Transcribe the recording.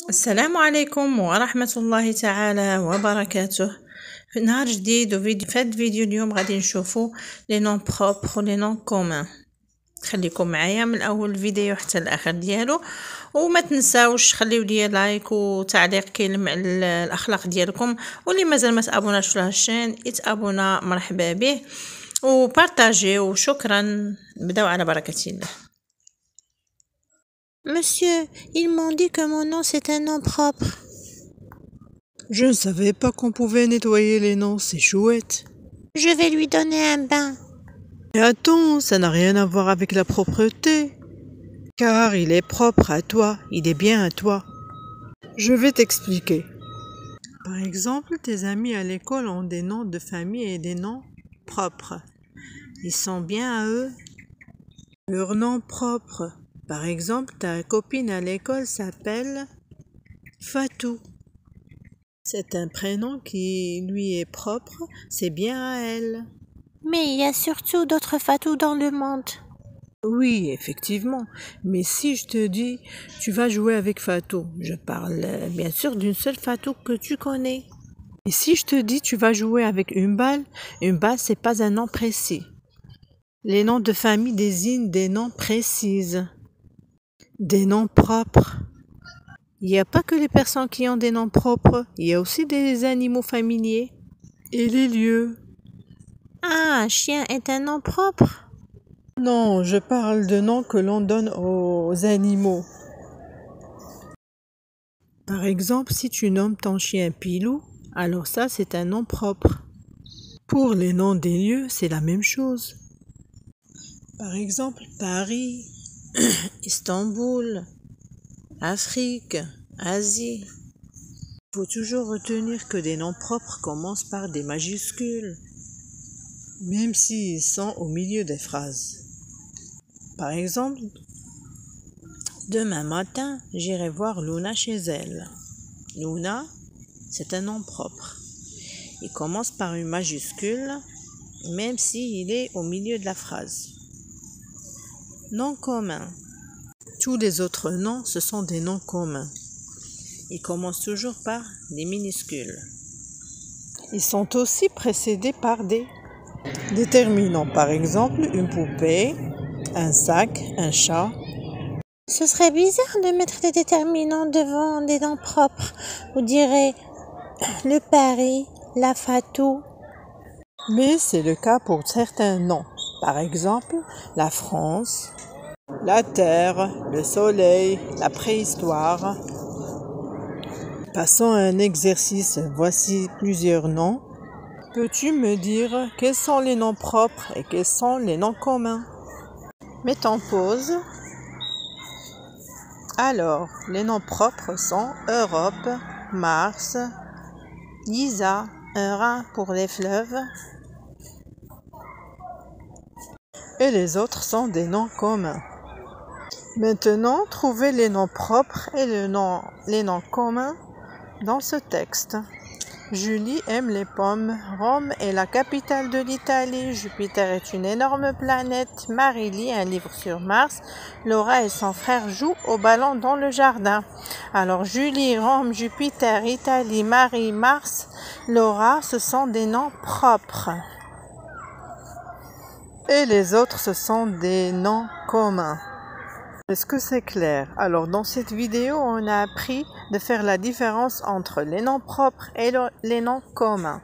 السلام عليكم ورحمة الله تعالى وبركاته. في نهار جديد وفيديو في هاد الفيديو اليوم غادي نشوفوا لي نون بروبر ولي نون كومون. خليكم معايا من اول الفيديو حتى الاخر ديالو، وما تنساوش خليو لي لايك وتعليق كيلمع الاخلاق ديالكم، واللي مازال ما تابوناش لهاد الشين يتابونا مرحبا به وبارطاجي. وشكرا. نبداو على بركة الله. Monsieur, ils m'ont dit que mon nom c'est un nom propre. Je ne savais pas qu'on pouvait nettoyer les noms, c'est chouette. Je vais lui donner un bain. Mais attends, ça n'a rien à voir avec la propreté. Car il est propre à toi, il est bien à toi. Je vais t'expliquer. Par exemple, tes amis à l'école ont des noms de famille et des noms propres. Ils sont bien à eux. Leur nom propre. Par exemple, ta copine à l'école s'appelle Fatou. C'est un prénom qui lui est propre, c'est bien à elle. Mais il y a surtout d'autres Fatou dans le monde. Oui, effectivement. Mais si je te dis, tu vas jouer avec Fatou, je parle bien sûr d'une seule Fatou que tu connais. Et si je te dis, tu vas jouer avec une balle, c'est pas un nom précis. Les noms de famille désignent des noms précis. Des noms propres. Il n'y a pas que les personnes qui ont des noms propres, il y a aussi des animaux familiers. Et les lieux. Ah, un chien est un nom propre? Non, je parle de noms que l'on donne aux animaux. Par exemple, si tu nommes ton chien Pilou, alors ça c'est un nom propre. Pour les noms des lieux, c'est la même chose. Par exemple, Paris, Istanbul, Afrique, Asie. Il faut toujours retenir que des noms propres commencent par des majuscules, même s'ils sont au milieu des phrases. Par exemple, demain matin, j'irai voir Luna chez elle. Luna, c'est un nom propre. Il commence par une majuscule, même s'il est au milieu de la phrase. Nom commun. Tous les autres noms, ce sont des noms communs. Ils commencent toujours par des minuscules. Ils sont aussi précédés par des déterminants. Par exemple, une poupée, un sac, un chat. Ce serait bizarre de mettre des déterminants devant des noms propres. Vous direz le Paris, la Fatou. Mais c'est le cas pour certains noms. Par exemple, la France, la terre, le soleil, la préhistoire. Passons à un exercice. Voici plusieurs noms. Peux-tu me dire quels sont les noms propres et quels sont les noms communs? Mettons pause. Alors, les noms propres sont Europe, Mars, Lisa, un Rhin pour les fleuves. Et les autres sont des noms communs. Maintenant, trouvez les noms propres et les noms communs dans ce texte. Julie aime les pommes. Rome est la capitale de l'Italie. Jupiter est une énorme planète. Marie lit un livre sur Mars. Laura et son frère jouent au ballon dans le jardin. Alors Julie, Rome, Jupiter, Italie, Marie, Mars, Laura, ce sont des noms propres. Et les autres, ce sont des noms communs. Est-ce que c'est clair? Alors dans cette vidéo, on a appris de faire la différence entre les noms propres et les noms communs.